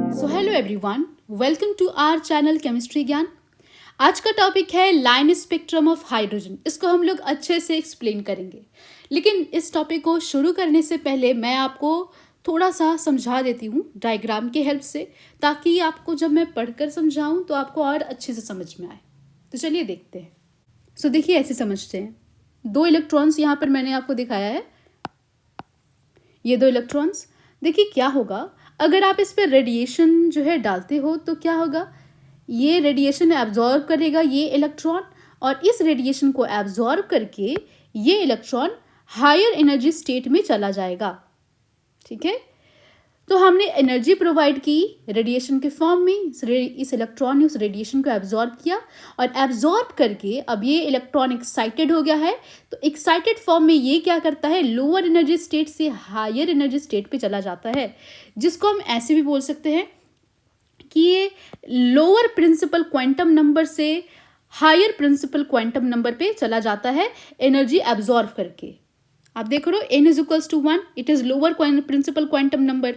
So hello everyone, welcome to our channel chemistry Gyan. आज का topic है लाइन स्पेक्ट्रम ऑफ हाइड्रोजन। इसको हम लोग अच्छे से एक्सप्लेन करेंगे, लेकिन इस टॉपिक को शुरू करने से पहले मैं आपको थोड़ा सा समझा देती हूँ डायग्राम की हेल्प से, ताकि आपको जब मैं पढ़कर समझाऊँ तो आपको और अच्छे से समझ में आए। तो चलिए देखते हैं। सो देखिए, ऐसे समझते हैं। दो इलेक्ट्रॉन्स यहाँ पर मैंने आपको दिखाया है, ये दो इलेक्ट्रॉन्स। देखिए क्या होगा अगर आप इस पर रेडिएशन जो है डालते हो, तो क्या होगा, ये रेडिएशन एब्जॉर्ब करेगा ये इलेक्ट्रॉन, और इस रेडिएशन को एब्जॉर्ब करके ये इलेक्ट्रॉन हायर एनर्जी स्टेट में चला जाएगा। ठीक है, तो हमने एनर्जी प्रोवाइड की रेडिएशन के फॉर्म में। इस इलेक्ट्रॉन ने उस रेडिएशन को एब्जॉर्ब किया, और एब्जॉर्ब करके अब ये इलेक्ट्रॉन एक्साइटेड हो गया है। तो एक्साइटेड फॉर्म में ये क्या करता है, लोअर एनर्जी स्टेट से हायर एनर्जी स्टेट पे चला जाता है, जिसको हम ऐसे भी बोल सकते हैं कि ये लोअर प्रिंसिपल क्वांटम नंबर से हायर प्रिंसिपल क्वांटम नंबर पे चला जाता है एनर्जी एब्जॉर्ब करके। आप देख रहे हो n is equals to 1, it is lower principal quantum number.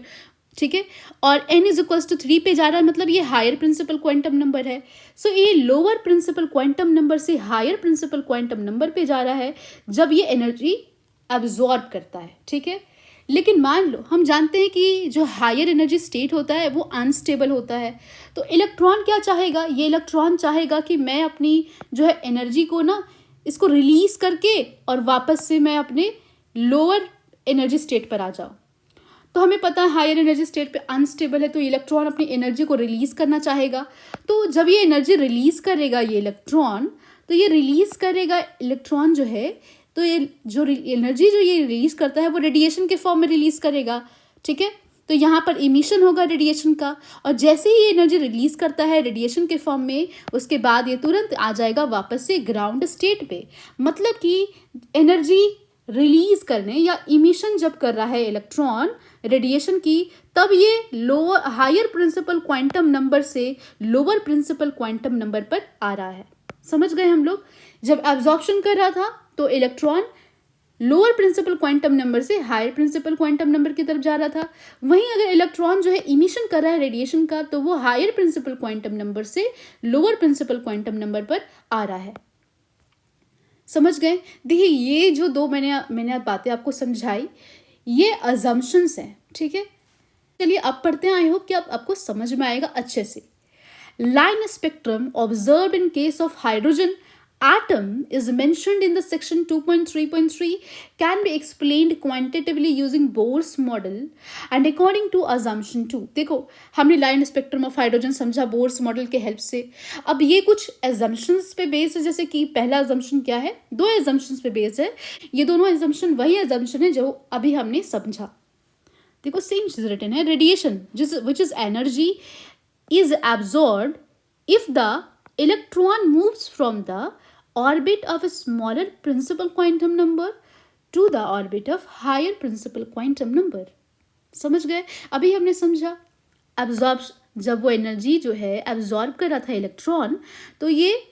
ठीक है, और n इज इक्वल्स टू 3 पे जा रहा है, मतलब ये हायर प्रिंसिपल क्वांटम नंबर है। सो ये लोअर प्रिंसिपल क्वांटम नंबर से हायर प्रिंसिपल क्वांटम नंबर पे जा रहा है जब ये एनर्जी एब्जॉर्ब करता है। ठीक है, लेकिन मान लो हम जानते हैं कि जो हायर एनर्जी स्टेट होता है वो अनस्टेबल होता है। तो इलेक्ट्रॉन क्या चाहेगा, ये इलेक्ट्रॉन चाहेगा कि मैं अपनी जो है एनर्जी को ना, इसको रिलीज करके और वापस से मैं अपने लोअर एनर्जी स्टेट पर आ जाओ। तो हमें पता है हायर एनर्जी स्टेट पे अनस्टेबल है, तो इलेक्ट्रॉन अपनी एनर्जी को रिलीज करना चाहेगा। तो जब ये एनर्जी रिलीज करेगा ये इलेक्ट्रॉन, तो ये रिलीज करेगा इलेक्ट्रॉन जो है, तो ये जो एनर्जी जो ये रिलीज करता है वो रेडिएशन के फॉर्म में रिलीज करेगा। ठीक है, तो यहाँ पर इमिशन होगा रेडिएशन का, और जैसे ही ये एनर्जी रिलीज करता है रेडिएशन के फॉर्म में, उसके बाद ये तुरंत आ जाएगा वापस से ग्राउंड स्टेट पे। मतलब कि एनर्जी रिलीज करने या इमिशन जब कर रहा है इलेक्ट्रॉन रेडिएशन की, तब ये lower higher principal quantum number से लोअर प्रिंसिपल क्वांटम नंबर पर आ रहा है। समझ गए हम लोग। जब एब्जॉर्प्शन कर रहा था तो electron lower principal quantum number से हायर प्रिंसिपल क्वांटम नंबर की तरफ जा रहा था। वहीं अगर इलेक्ट्रॉन जो है इमिशन कर रहा है रेडिएशन का, तो वो हायर प्रिंसिपल क्वांटम नंबर से लोअर प्रिंसिपल क्वांटम नंबर पर आ रहा है। समझ गए। देखिए, ये जो दो मैंने बातें आपको समझाई, ये अजम्पशंस हैं। ठीक है, चलिए अब पढ़ते हैं। आई होप कि आपको समझ में आएगा अच्छे से। Line spectrum observed in case of hydrogen atom is mentioned in the section 2.3.3 can be explained quantitatively using Bohr's model and according to assumption 2। देखो, हमने लाइन स्पेक्ट्रम ऑफ हाइड्रोजन समझा बोर्स मॉडल के हेल्प से। अब ये कुछ assumptions पे based है, जैसे कि पहला एजम्पशन क्या है, दो एजम्पशंस पे बेस्ड है। ये दोनों एजम्पशन वही एजम्पशन है जो अभी हमने समझा। देखो, सेम चीज रिटन है, radiation which is energy is absorbed if the electron moves from the orbit of a smaller principal quantum number to the orbit of higher principal quantum number। समझ गए। अभी हमने समझा एब्जॉर्ब, जब वो एनर्जी जो है एब्जॉर्ब कर रहा था इलेक्ट्रॉन, तो ये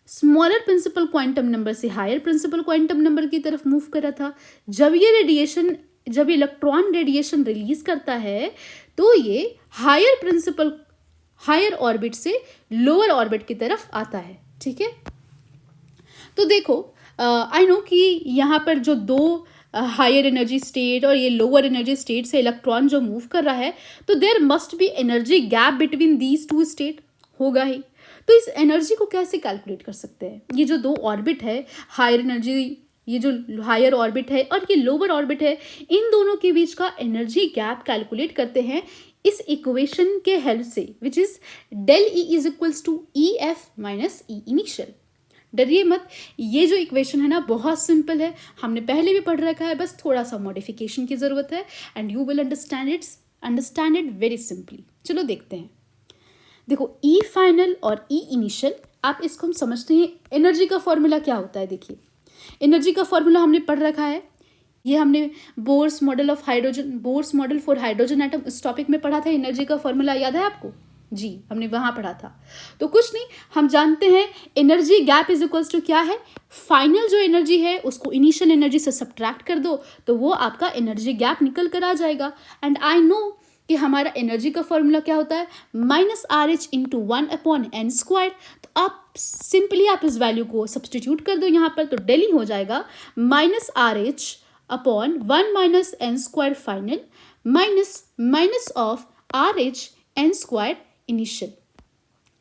स्मॉलर प्रिंसिपल क्वांटम नंबर से हायर प्रिंसिपल क्वांटम नंबर की तरफ मूव कर रहा था। जब इलेक्ट्रॉन रेडिएशन रिलीज करता है, तो ये हायर ऑर्बिट से लोअर ऑर्बिट की तरफ आता है। ठीक है, तो देखो, आई नो कि यहाँ पर जो दो हायर एनर्जी स्टेट और ये लोअर एनर्जी स्टेट से इलेक्ट्रॉन जो मूव कर रहा है, तो there must be energy gap between these two state, होगा ही। तो इस एनर्जी को कैसे कैलकुलेट कर सकते हैं। ये जो दो ऑर्बिट है, हायर एनर्जी, ये जो हायर ऑर्बिट है और ये लोअर ऑर्बिट है, इन दोनों के बीच का एनर्जी गैप कैलकुलेट करते हैं इस इक्वेशन के हेल्प से, which is del E is equals to E F minus E initial. डरिए मत, ये जो इक्वेशन है ना बहुत सिंपल है, हमने पहले भी पढ़ रखा है, बस थोड़ा सा मॉडिफिकेशन की ज़रूरत है, and you will understand it very simply. चलो देखते हैं। देखो, ई फाइनल और ई इनिशियल, आप इसको हम समझते हैं एनर्जी का फॉर्मूला क्या होता है। देखिए, एनर्जी का फॉर्मूला हमने पढ़ रखा है, ये हमने Bohr's model for hydrogen atom इस टॉपिक में पढ़ा था। एनर्जी का फॉर्मूला याद है आपको? जी, हमने वहाँ पढ़ा था। तो कुछ नहीं, हम जानते हैं energy gap is equals to क्या है, फाइनल जो एनर्जी है उसको इनिशियल एनर्जी से सब्ट्रैक्ट कर दो, तो वो आपका एनर्जी गैप निकल कर आ जाएगा। एंड आई नो कि हमारा एनर्जी का फॉर्मूला क्या होता है, -RH/1/n²। तो आप सिंपली आप इस वैल्यू को सब्सटीट्यूट कर दो यहाँ पर, तो डेली हो जाएगा -RH/1 - n² final minus of RH/n² initial.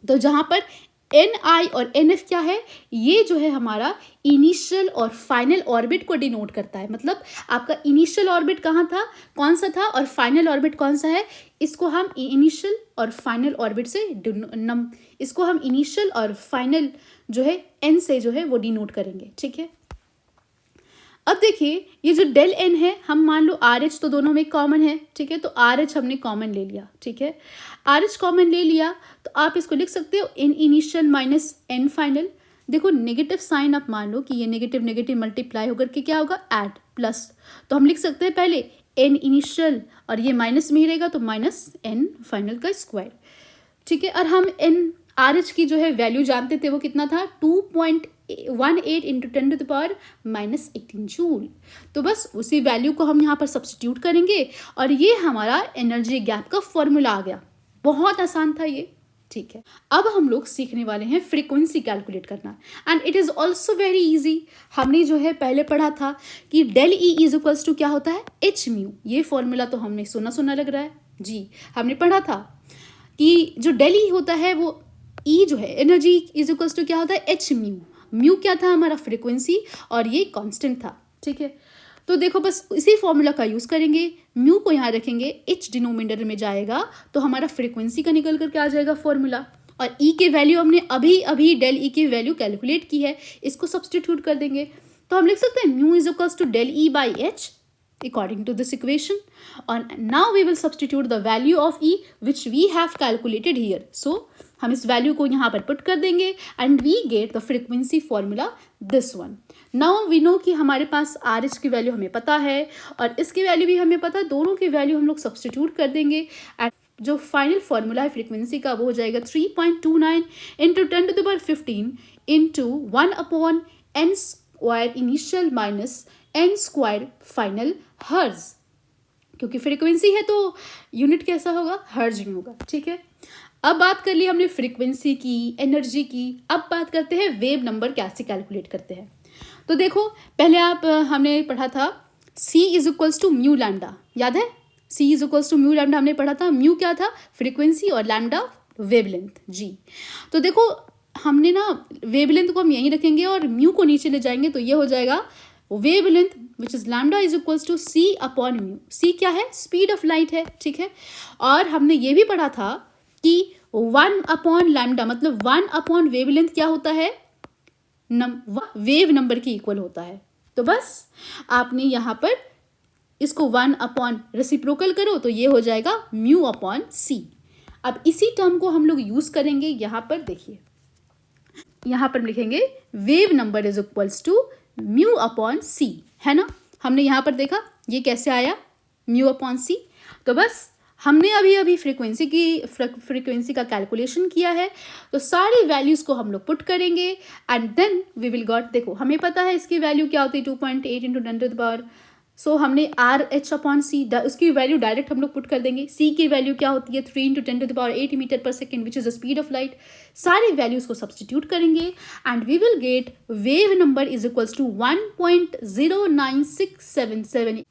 तो जहाँ पर NI और NF क्या है, ये जो है हमारा इनिशियल और फाइनल ऑर्बिट को डिनोट करता है। मतलब आपका इनिशियल ऑर्बिट कहाँ था, कौन सा था, और फाइनल ऑर्बिट कौन सा है, इसको हम इनिशियल और फाइनल ऑर्बिट से इसको हम इनिशियल और फाइनल जो है N से जो है वो डिनोट करेंगे। ठीक है, अब देखिए ये जो डेल एन है, हम मान लो आर एच तो दोनों में कॉमन है। ठीक है, तो आर एच हमने कॉमन ले लिया। ठीक है, आर एच कॉमन ले लिया तो आप इसको लिख सकते हो N initial minus N final. देखो नेगेटिव साइन आप मान लो कि ये नेगेटिव नेगेटिव मल्टीप्लाई होकर के क्या होगा, ऐड प्लस। तो हम लिख सकते हैं पहले एन इनिशियल और ये माइनस में ही रहेगा तो माइनस एन फाइनल का स्क्वायर। ठीक है, और हम एन आर एच की जो है वैल्यू जानते थे, वो कितना था 2.18 इंटू 10⁻18 जूल। तो बस उसी वैल्यू को हम यहाँ पर सब्सटीट्यूट करेंगे और ये हमारा एनर्जी गैप का फॉर्मूला आ गया। बहुत आसान था ये। ठीक है, अब हम लोग सीखने वाले हैं फ्रीक्वेंसी कैलकुलेट करना, and it is also very easy. हमने जो है पहले पढ़ा था कि del E is equals to क्या होता है, एच म्यू। ये फॉर्मूला तो हमने सुना सुना लग रहा है जी, हमने पढ़ा था कि जो डेल ई होता है वो ई जो है एनर्जी इज इक्वल्स टू क्या होता है, एच म्यू। म्यू क्या था, हमारा फ्रीक्वेंसी, और ये कांस्टेंट था। ठीक है, तो देखो बस इसी फॉर्मूला का यूज़ करेंगे। म्यू को यहाँ रखेंगे, एच डिनोमिनेटर में जाएगा तो हमारा फ्रीक्वेंसी का निकल करके आ जाएगा फॉर्मूला। और ई के वैल्यू हमने अभी अभी डेल ई की वैल्यू कैलकुलेट की है, इसको सब्सटीट्यूट कर देंगे। तो हम लिख सकते हैं mu is equals to del E by H according to this equation, and now we will substitute the value of E which we have calculated here. So हम इस वैल्यू को यहाँ पर पुट कर देंगे and we get the frequency formula this one. Now we know कि हमारे पास RH की वैल्यू हमें पता है और इसकी वैल्यू भी हमें पता है, दोनों की वैल्यू हम लोग सब्सटीट्यूट कर देंगे एंड जो फाइनल फॉर्मूला है फ्रीक्वेंसी का वो हो जाएगा 3.29 into 10⁻15 into 1/n² initial minus n² final हर्ज, क्योंकि फ्रीक्वेंसी है तो यूनिट कैसा होगा, हर्ज में होगा। ठीक है, अब बात कर ली हमने फ्रीक्वेंसी की, एनर्जी की। अब बात करते हैं वेव नंबर कैसे कैलकुलेट करते हैं। तो देखो पहले हमने पढ़ा था c is equals to mu lambda, याद है c is equals to mu lambda हमने पढ़ा था। म्यू क्या था, फ्रीक्वेंसी, और लैम्डा वेवलेंथ जी। तो देखो हमने ना वेवलेंथ को हम यहीं रखेंगे और म्यू को नीचे ले जाएंगे तो ये हो जाएगा wavelength which is lambda is equals to c upon mu. c क्या है, स्पीड ऑफ लाइट है। ठीक है, और हमने ये भी पढ़ा था कि 1 अपॉन लैम्डा मतलब 1 अपॉन वेवलेंथ क्या होता है, वेव नंबर की इक्वल होता है। तो बस आपने यहाँ पर इसको 1 अपॉन रेसिप्रोकल करो तो ये हो जाएगा म्यू अपॉन c। अब इसी टर्म को हम लोग यूज करेंगे यहाँ पर। देखिए यहाँ पर लिखेंगे wave number is equals to mu upon C, है ना। हमने यहाँ पर देखा ये कैसे आया, म्यू अपॉन सी। तो बस हमने अभी अभी फ्रीक्वेंसी का कैलकुलेशन किया है, तो सारी वैल्यूज़ को हम लोग पुट करेंगे and then we will got. देखो हमें पता है इसकी वैल्यू क्या होती है 2.8 इंटू 10⁻। सो हमने आर एच अपॉन सी उसकी वैल्यू डायरेक्ट हम लोग पुट कर देंगे। सी की वैल्यू क्या होती है 3 into 10⁸ metre per second which is the speed of light. सारी वैल्यूज़ को सब्सटीट्यूट करेंगे and we will get wave number is equals to 1.09677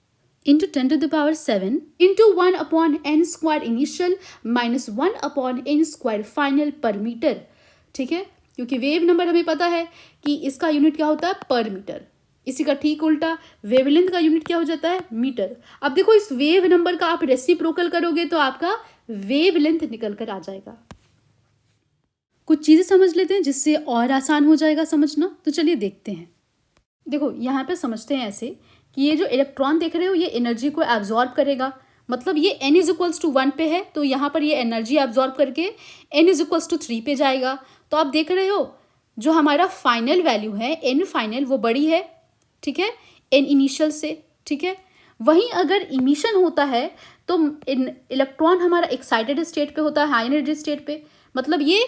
into 10⁻7 into 1/n² initial minus 1/n² final per metre. ठीक है, क्योंकि wave number हमें पता है कि इसका यूनिट क्या होता है, पर मीटर। इसी का ठीक उल्टा वेवलेंथ का यूनिट क्या हो जाता है, मीटर। अब देखो इस वेव नंबर का आप रेसिप्रोकल करोगे तो आपका वेवलेंथ निकल कर आ जाएगा। कुछ चीज़ें समझ लेते हैं जिससे और आसान हो जाएगा समझना। तो चलिए देखते हैं। देखो यहाँ पे समझते हैं ऐसे कि ये जो इलेक्ट्रॉन देख रहे हो ये एनर्जी को एब्जॉर्ब करेगा। मतलब ये n इज इक्वल्स टू 1 पे है तो यहाँ पर ये एनर्जी एब्जॉर्ब करके n इज इक्वल्स टू 3 पे जाएगा। तो आप देख रहे हो जो हमारा फाइनल वैल्यू है n फाइनल वो बड़ी है, ठीक है, n इनिशियल से। ठीक है, वहीं अगर इमिशन होता है तो इलेक्ट्रॉन हमारा एक्साइटेड स्टेट पे होता है, हाई एनर्जी स्टेट पे। मतलब ये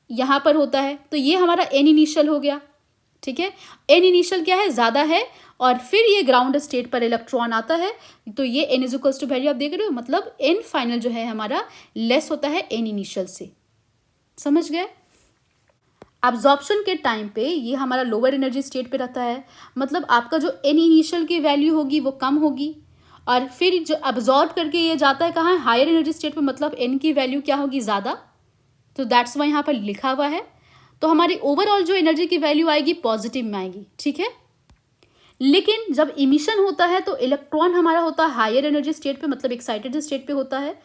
यहाँ पर होता है तो ये हमारा n इनिशियल हो गया। ठीक है। एन इनिशियल क्या है, ज़्यादा है, और फिर ये ग्राउंड स्टेट पर इलेक्ट्रॉन आता है, तो ये N is equals to value आप देख रहे हो, मतलब एन फाइनल जो है हमारा लेस होता है एन इनिशियल से। समझ गए। एब्जॉर्प्शन के टाइम पे ये हमारा लोअर एनर्जी स्टेट पे रहता है, मतलब आपका जो एन इनिशियल की वैल्यू होगी वो कम होगी, और फिर जो एब्जॉर्ब करके ये जाता है कहाँ, हायर एनर्जी स्टेट पे, मतलब एन की वैल्यू क्या होगी, ज़्यादा। तो दैट्स वाई यहाँ पर लिखा हुआ है। तो हमारी ओवरऑल जो एनर्जी की वैल्यू आएगी पॉजिटिव में आएगी, ठीक है। लेकिन जब इमिशन होता है तो इलेक्ट्रॉन हमारा होता है हायर एनर्जी स्टेट पे, मतलब एक्साइटेड स्टेट पे होता है।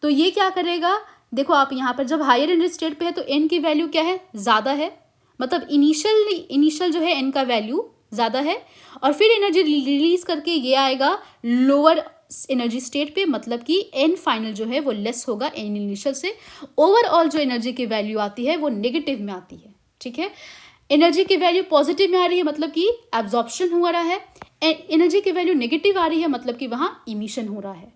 तो ये क्या करेगा, देखो आप यहाँ पर जब हायर एनर्जी स्टेट पे है तो एन की वैल्यू क्या है, ज़्यादा है, मतलब इनिशियल जो है एन का वैल्यू ज़्यादा है, और फिर एनर्जी रिलीज करके ये आएगा लोअर एनर्जी स्टेट पे, मतलब कि एन फाइनल जो है वो लेस होगा एन इनिशियल से। ओवरऑल जो एनर्जी की वैल्यू आती है वो नेगेटिव में आती है, ठीक है। एनर्जी की वैल्यू पॉजिटिव में आ रही है मतलब कि एब्जॉर्प्शन हो रहा है, एनर्जी की वैल्यू नेगेटिव आ रही है मतलब कि वहाँ इमिशन हो रहा है।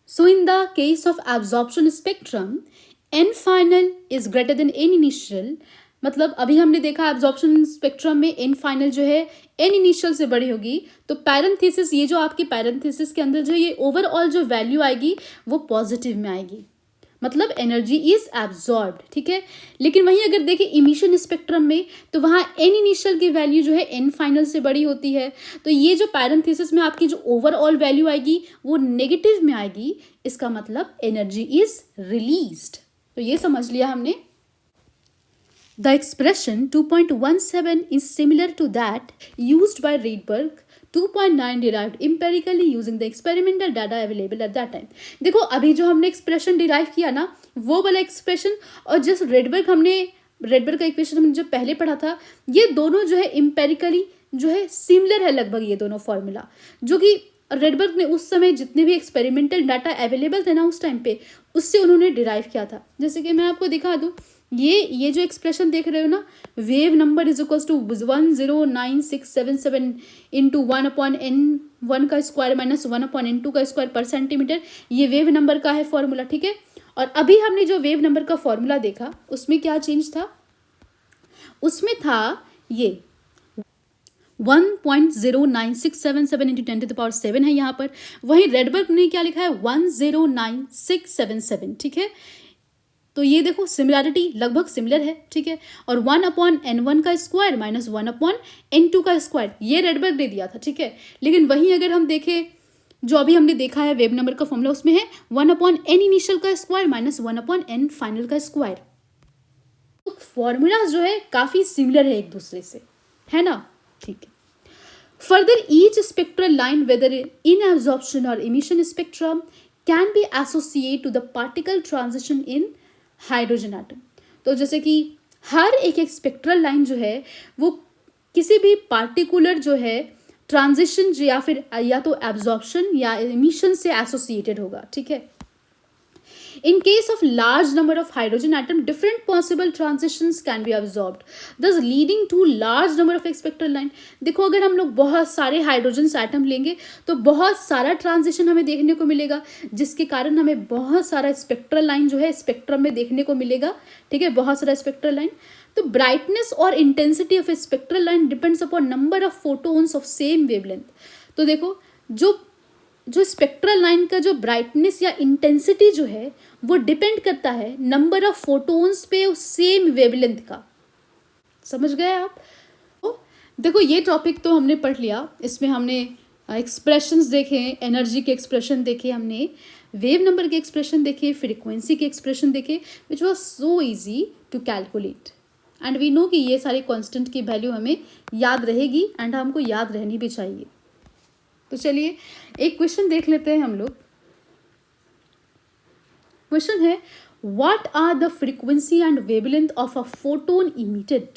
So in the case of absorption spectrum, n final is greater than n initial, मतलब अभी हमने देखा एब्जॉर्प्शन स्पेक्ट्रम में n फाइनल जो है n इनिशियल से बड़ी होगी, तो पैरेंथेसिस, ये जो आपकी पैरेंथेसिस के अंदर जो ये ओवरऑल जो वैल्यू आएगी वो पॉजिटिव में आएगी, मतलब एनर्जी इज एब्जॉर्ब्ड, ठीक है। लेकिन वहीं अगर देखें इमिशन स्पेक्ट्रम में तो वहाँ एन इनिशियल की वैल्यू जो है एन फाइनल से बड़ी होती है, तो ये जो पैरेंथेसिस में आपकी जो ओवरऑल वैल्यू आएगी वो नेगेटिव में आएगी, इसका मतलब एनर्जी इज रिलीज्ड। तो ये समझ लिया हमने। The expression 2.17 is similar to that used by Rydberg 2.9 derived empirically using the experimental data available at that time। देखो अभी जो हमने एक्सप्रेशन डिराइव किया ना, वो वाला एक्सप्रेशन और जिस रेडबर्ग का इक्वेशन हमने जो पहले पढ़ा था, ये दोनों जो है एम्पेरिकली जो है सिमिलर है लगभग, ये दोनों फॉर्मूला, जो कि रेडबर्ग ने उस समय जितने भी एक्सपेरिमेंटल डाटा अवेलेबल थे ना उस टाइम पे, उससे उन्होंने डिराइव किया था। जैसे कि मैं आपको दिखा दूँ, ये जो एक्सप्रेशन देख रहे हो ना, wave number is equals to 109,677 into 1/n1 का स्क्वायर माइनस 1/n2 का स्क्वायर पर सेंटीमीटर, ये वेव नंबर का है फॉर्मूला, ठीक है। और अभी हमने जो वेव नंबर का फॉर्मूला देखा उसमें क्या चेंज था, उसमें था ये 1.09677 इंटू 10⁻7 है यहाँ पर। वहीं रेडबर्ग ने क्या लिखा है, 109,677, ठीक है। तो ये देखो सिमिलैरिटी लगभग सिमिलर है, ठीक है। और 1/n1 का स्क्वायर माइनस 1/n2 का स्क्वायर, ये रेडबर्ग ने दिया था, ठीक है। लेकिन वहीं अगर हम देखें जो अभी हमने देखा है वेव नंबर का फॉर्मूला, उसमें है 1/n इनिशियल का स्क्वायर माइनस 1/n फाइनल का स्क्वायर। तो फॉर्मूलाज जो है काफ़ी सिमिलर है एक दूसरे से, है ना, ठीक है। Further, each spectral line, whether in absorption or emission spectrum, can be associated to the particle transition in hydrogen atom. तो जैसे कि हर एक स्पेक्ट्रल लाइन जो है वो किसी भी पार्टिकुलर जो है ट्रांजिशन या फिर या तो एब्जॉर्प्शन या इमिशन से एसोसिएटेड होगा, ठीक है। In case of large number of hydrogen atom, different possible transitions can be absorbed, thus leading to large number of spectral line। देखो अगर हम लोग बहुत सारे हाइड्रोजन एटम लेंगे तो बहुत सारा ट्रांजिशन हमें देखने को मिलेगा, जिसके कारण हमें बहुत सारा स्पेक्ट्रल लाइन जो है स्पेक्ट्रम में देखने को मिलेगा, ठीक है, बहुत सारा स्पेक्ट्रल लाइन। तो ब्राइटनेस और intensity of a spectral line depends upon number of photons of same wavelength. तो देखो जो स्पेक्ट्रल लाइन का जो ब्राइटनेस या इंटेंसिटी जो है वो डिपेंड करता है नंबर ऑफ फोटोन्स पे सेम वेवलेंथ का। समझ गए आप? तो देखो ये टॉपिक तो हमने पढ़ लिया, इसमें हमने एक्सप्रेशंस देखे, एनर्जी के एक्सप्रेशन देखे, हमने वेव नंबर के एक्सप्रेशन देखे, फ्रीक्वेंसी के एक्सप्रेशन देखे, which was so easy to calculate and we know कि ये सारी कॉन्स्टेंट की वैल्यू हमें याद रहेगी एंड हमको याद रहनी भी चाहिए। तो चलिए एक क्वेश्चन देख लेते हैं हम लोग। क्वेश्चन है, what are the frequency and wavelength of a photon emitted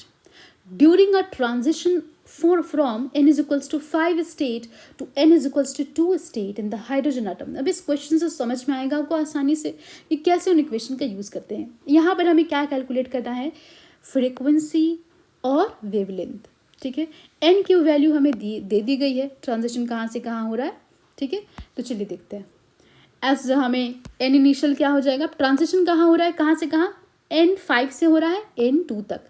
during a transition from n is equals to 5 state to n is equals to 2 state in the hydrogen atom. अब इस question से समझ में आएगा आपको आसानी से कि कैसे उन इक्वेशन का यूज करते हैं। यहाँ पर हमें क्या कैलकुलेट करना है, फ्रीक्वेंसी और वेवलेंथ, ठीक है। एन की वैल्यू हमें दे दी गई है, ट्रांजिशन कहाँ से कहाँ हो रहा है, ठीक है। तो चलिए देखते हैं। एस हमें एन इनिशियल क्या हो जाएगा, ट्रांजिशन कहाँ हो रहा है, कहाँ से कहाँ, N5 से हो रहा है N2 तक।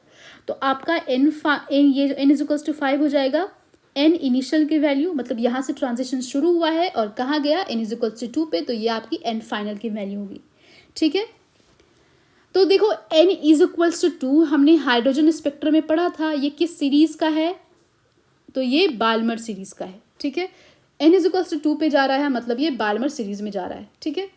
तो आपका ये जो n इज इक्वल्स टू 5 हो जाएगा n इनिशियल की वैल्यू, मतलब यहाँ से ट्रांजिशन शुरू हुआ है और कहाँ गया n इज इक्वल्स टू 2 पे, तो ये आपकी n फाइनल की वैल्यू होगी। ठीक है, तो देखो n इज इक्वल्स टू 2 हमने हाइड्रोजन स्पेक्ट्रम में पढ़ा था, ये किस सीरीज का है, तो ये बाल्मर सीरीज का है। ठीक है, n इज इक्वल्स टू 2 पे जा रहा है, मतलब ये बाल्मर सीरीज में जा रहा है। ठीक है,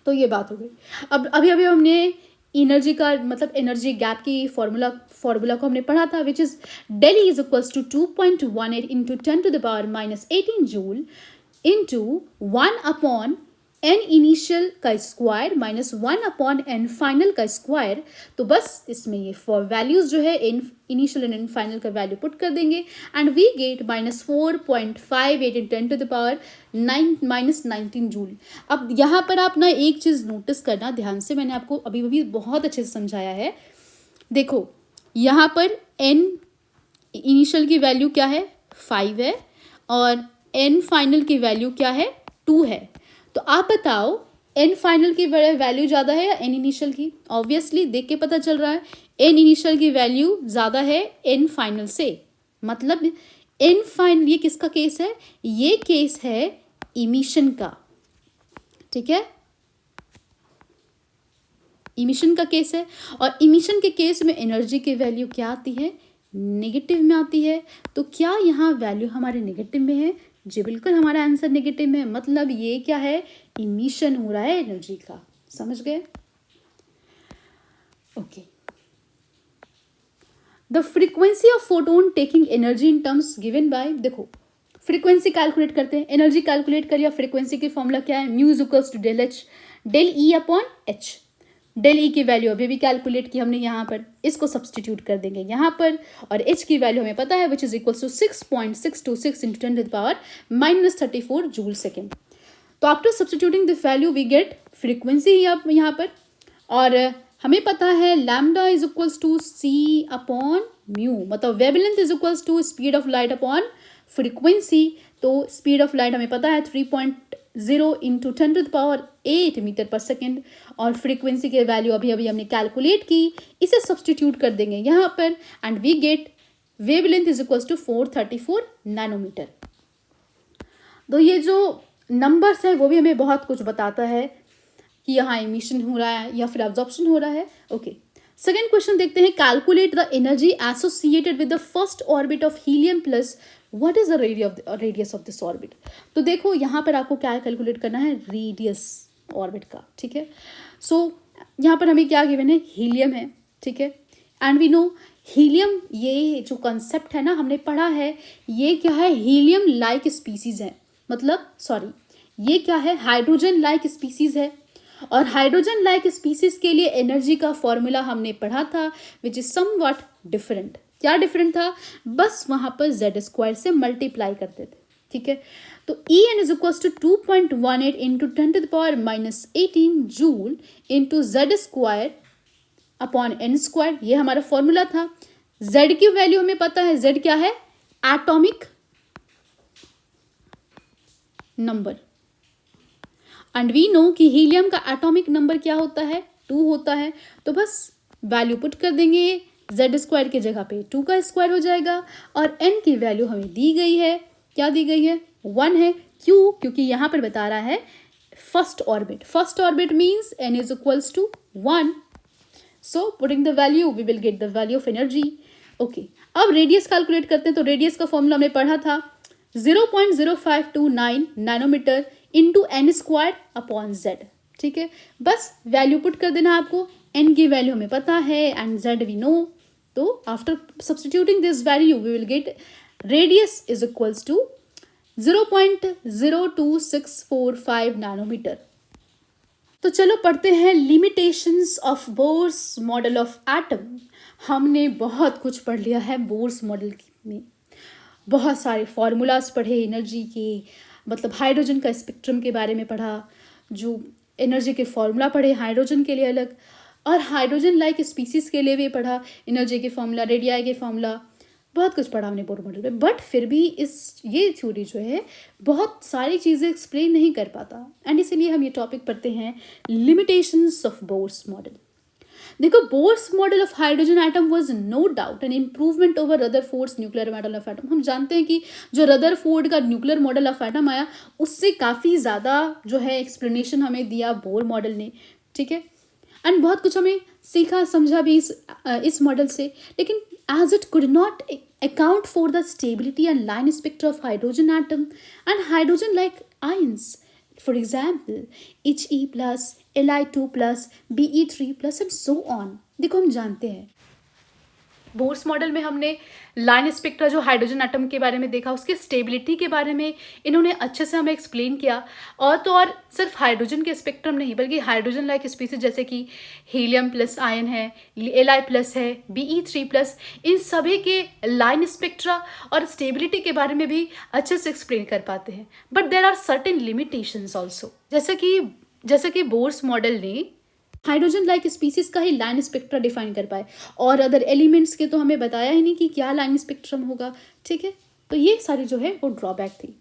तो ये बात हो गई। अब अभी हमने एनर्जी का मतलब एनर्जी गैप की फॉर्मूला को हमने पढ़ा था, which is del E is equals to 2.18 into 10⁻⁻18 joule into 1 n initial का स्क्वायर माइनस 1 n फाइनल का स्क्वायर। तो बस इसमें ये फॉर वैल्यूज जो है n initial and n final का वैल्यू पुट कर देंगे and we get -4.58 in 10⁻⁻19 joule. अब यहाँ पर आप ना एक चीज़ नोटिस करना ध्यान से, मैंने आपको अभी बहुत अच्छे से समझाया है। देखो यहाँ पर n इनिशियल की वैल्यू क्या है 5 है और n फाइनल की वैल्यू क्या है 2 है। तो आप बताओ n फाइनल की वैल्यू ज़्यादा है या n इनिशियल की? ऑब्वियसली देख के पता चल रहा है n इनिशियल की वैल्यू ज़्यादा है n फाइनल से, मतलब n फाइनल, ये किसका केस है? ये केस है इमिशन का। ठीक है, इमिशन का केस है और इमिशन के केस में एनर्जी की वैल्यू क्या आती है? नेगेटिव में आती है। तो क्या यहाँ वैल्यू हमारे नेगेटिव में है? जी बिल्कुल, हमारा आंसर नेगेटिव में है, मतलब ये क्या है? इमिशन हो रहा है एनर्जी का। समझ गए? Okay, the frequency of photon taking energy in terms given by, देखो फ्रीक्वेंसी कैलकुलेट करते हैं, एनर्जी कैलकुलेट कर लिया। फ्रीक्वेंसी की फॉर्मूला क्या है? Mu is equals to del H del E upon H. Del E की वैल्यू अभी भी कैलकुलेट की हमने, यहाँ पर इसको सब्सटीट्यूट कर देंगे यहाँ पर, और एच की वैल्यू हमें पता है which is equals to 6.626 into 10⁻⁻34 joule second. तो after substituting the value we get frequency यहाँ पर, और हमें पता है lambda is equals to C upon mu, मतलब wavelength is equals to speed of light upon frequency. तो स्पीड ऑफ लाइट हमें पता है 3.0 इंटू 10⁸ मीटर पर सेकेंड, और फ्रीक्वेंसी के वैल्यू अभी हमने कैलकुलेट की, इसे सब्सटीट्यूट कर देंगे यहाँ पर and we get wavelength is equals to 434 nanometre. तो ये जो नंबर्स हैं वो भी हमें बहुत कुछ बताता है कि यहाँ इमिशन हो रहा है या फिर एब्जॉर्प्शन हो रहा है। ओके, सेकेंड क्वेश्चन देखते हैं। Calculate the energy associated with the first orbit of helium plus what is the radius of this orbit. तो देखो यहाँ पर आपको क्या कैलकुलेट करना है? रेडियस ऑर्बिट का। ठीक है, सो यहाँ पर हमें क्या गिवन है? हीलियम है। ठीक है, एंड वी नो हीलियम, ये जो कंसेप्ट है ना हमने पढ़ा है, ये क्या है? हीलियम लाइक स्पीसीज है, मतलब सॉरी ये क्या है? हाइड्रोजन लाइक स्पीसीज है, और हाइड्रोजन लाइक स्पीसीज के लिए एनर्जी का फॉर्मूला हमने पढ़ा था विच इज समवॉट डिफरेंट। क्या डिफरेंट था? बस वहाँ पर जेड स्क्वायर से मल्टीप्लाई करते थे। ठीक है, तो E N is equals to 2.18 into 10⁻⁻18 joule into Z square upon N square, ये हमारा फॉर्मूला था। जेड की वैल्यू हमें पता है, जेड क्या है? Atomic number, and we know कि हीलियम का एटॉमिक नंबर क्या होता है? 2 होता है। तो बस वैल्यू पुट कर देंगे, जेड स्क्वायर की जगह पे 2 का स्क्वायर हो जाएगा, और एन की वैल्यू हमें दी गई है, क्या दी गई है? 1 है। क्यों? क्योंकि यहाँ पर बता रहा है first orbit. First orbit means N is equals to 1, so putting the value we will get the value of energy. Okay, अब रेडियस कैलकुलेट करते हैं। तो रेडियस का फॉर्मूला हमने पढ़ा था 0.0529 nanometre into N square upon Z. ठीक है, बस वैल्यू पुट कर देना आपको, एन की वैल्यू हमें पता है एंड जेड वी नो। तो after substituting this value we will get radius is equals to 0.02645 nanometre. तो चलो पढ़ते हैं limitations of Bohr's model of atom. हमने बहुत कुछ पढ़ लिया है बोर्स मॉडल में, बहुत सारे फॉर्मूलाज पढ़े एनर्जी के, मतलब हाइड्रोजन का स्पेक्ट्रम के बारे में पढ़ा, जो एनर्जी के फॉर्मूला पढ़े हाइड्रोजन के लिए अलग और हाइड्रोजन लाइक स्पीसीज के लिए भी पढ़ा एनर्जी के फॉर्मूला, रेडियाई के फॉर्मूला, बहुत कुछ पढ़ा हमने बोर मॉडल में। बट फिर भी ये थ्योरी जो है बहुत सारी चीज़ें एक्सप्लेन नहीं कर पाता, एंड इसीलिए हम ये टॉपिक पढ़ते हैं लिमिटेशंस ऑफ बोर्स मॉडल। देखो, Bohr's model of hydrogen atom was no doubt an improvement over Rutherford's nuclear model of atom. हम जानते हैं कि जो रदरफोर्ड का न्यूक्लियर मॉडल ऑफ एटम आया, उससे काफ़ी ज़्यादा जो है एक्सप्लेनेशन हमें दिया बोर मॉडल ने, ठीक है। एंड बहुत कुछ हमें सीखा समझा भी इस मॉडल से। लेकिन as it could not account for the stability and line spectra of hydrogen atom and hydrogen like ions, for example He plus, Li2 plus, Be3 plus and so on। देखो, हम जानते हैं बोर्स मॉडल में हमने line spectra जो hydrogen atom के बारे में देखा, उसके स्टेबिलिटी के बारे में इन्होंने अच्छे से हमें एक्सप्लेन किया। और तो और सिर्फ हाइड्रोजन के स्पेक्ट्रम नहीं, बल्कि हाइड्रोजन लाइक स्पीसीज जैसे कि हीलियम प्लस आयन है, Li प्लस है, Be3 प्लस, इन सभी के लाइन स्पेक्ट्रा और स्टेबिलिटी के बारे में भी अच्छे से एक्सप्लेन कर पाते हैं। But there are certain limitations also, जैसे कि बोर्स मॉडल ने हाइड्रोजन लाइक स्पीसीज का ही लाइन स्पेक्ट्रा डिफाइन कर पाए, और अदर एलिमेंट्स के तो हमें बताया ही नहीं कि क्या लाइन स्पेक्ट्रम होगा, ठीक है। तो ये सारी जो है वो ड्रॉबैक थी।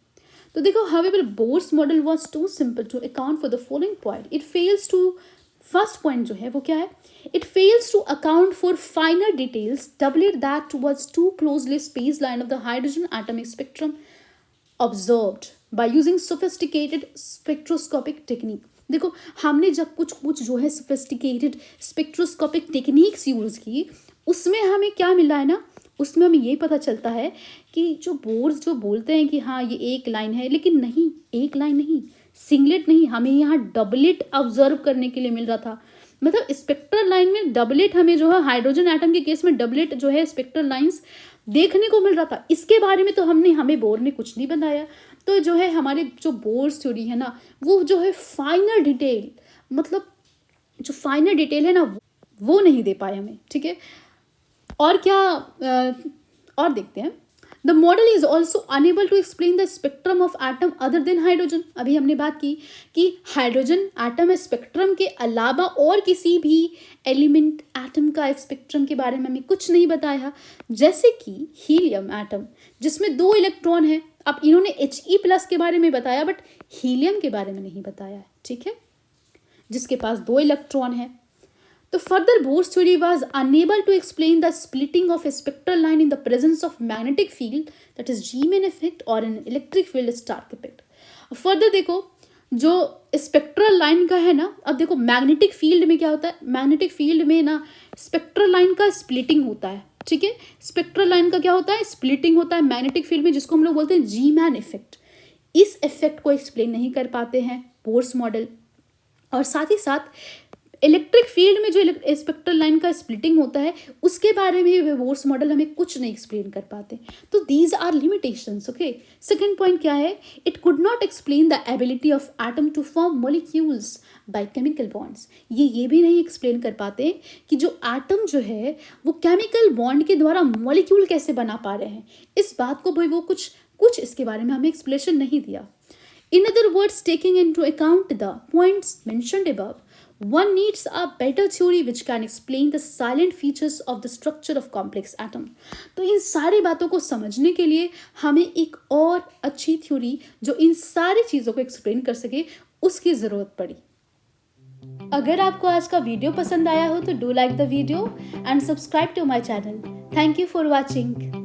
तो देखो, however Bohr's model was too simple to account for the following point. It fails to, first point जो है वो क्या है, it fails to account for finer details doublet that was two closely space line of the hydrogen atomic spectrum observed by using sophisticated spectroscopic technique. देखो, हमने जब कुछ जो है सोफिस्टिकेटेड स्पेक्ट्रोस्कोपिक टेक्निक्स यूज़ की, उसमें हमें क्या मिला है ना, उसमें हमें ये पता चलता है कि जो बोर्स जो बोलते हैं कि हाँ ये एक लाइन है, लेकिन नहीं, एक लाइन नहीं, सिंगलेट नहीं, हमें यहाँ डबलेट ऑब्जर्व करने के लिए मिल रहा था। मतलब स्पेक्ट्रल लाइन में डबलेट हमें जो है, हाइड्रोजन एटम के केस में डबलेट जो है स्पेक्ट्रल लाइंस देखने को मिल रहा था। इसके बारे में तो हमें बोर ने कुछ नहीं बताया। तो जो है हमारे जो बोर्स थ्योरी है ना, वो जो है फाइनर डिटेल, मतलब जो फाइनर डिटेल है ना, वो नहीं दे पाए हमें, ठीक है। और क्या और देखते हैं, the model is also unable to explain the spectrum of atom other than hydrogen. अभी हमने बात की कि हाइड्रोजन एटम स्पेक्ट्रम के अलावा और किसी भी एलिमेंट एटम का स्पेक्ट्रम के बारे में हमें कुछ नहीं बताया, जैसे कि हीलियम एटम जिसमें 2 इलेक्ट्रॉन है। अब इन्होंने He प्लस के बारे में बताया, बट हीलियम के बारे में नहीं बताया है, ठीक है, जिसके पास 2 इलेक्ट्रॉन है। तो further Bohr's theory was unable to explain the splitting of a spectral line in the presence of magnetic field, that is Zeeman effect और an electric field Stark effect. Further देखो, जो स्पेक्ट्रल लाइन का है ना, अब देखो magnetic field में क्या होता है, मैग्नेटिक फील्ड में ना स्पेक्ट्रल लाइन का स्प्लिटिंग होता है, ठीक है। स्पेक्ट्रल लाइन का क्या होता है, स्प्लिटिंग होता है मैग्नेटिक फील्ड में, जिसको हम लोग बोलते हैं जीमैन इफेक्ट। इस इफेक्ट को एक्सप्लेन नहीं कर पाते हैं बोर्स मॉडल। और साथ ही साथ इलेक्ट्रिक फील्ड में जो स्पेक्ट्रल लाइन का स्प्लिटिंग होता है, उसके बारे में भी बोर्स मॉडल हमें कुछ नहीं एक्सप्लेन कर पाते। तो these are limitations, okay. Second point क्या है, it could not explain the ability of atom to form molecules by chemical bonds. ये भी नहीं एक्सप्लेन कर पाते कि जो एटम जो है वो केमिकल बॉन्ड के द्वारा मॉलिक्यूल कैसे बना पा रहे हैं। इस बात को भाई वो कुछ इसके बारे में हमें एक्सप्लेनेशन नहीं दिया। In other words, taking into account the points mentioned above, one needs a better theory which can explain the silent features of the structure of complex atom। तो इन सारी बातों को समझने के लिए हमें एक और अच्छी थ्योरी जो इन सारी चीज़ों को एक्सप्लेन कर सके, उसकी ज़रूरत पड़ी। अगर आपको आज का वीडियो पसंद आया हो तो do like the video and subscribe to my channel. Thank you for watching.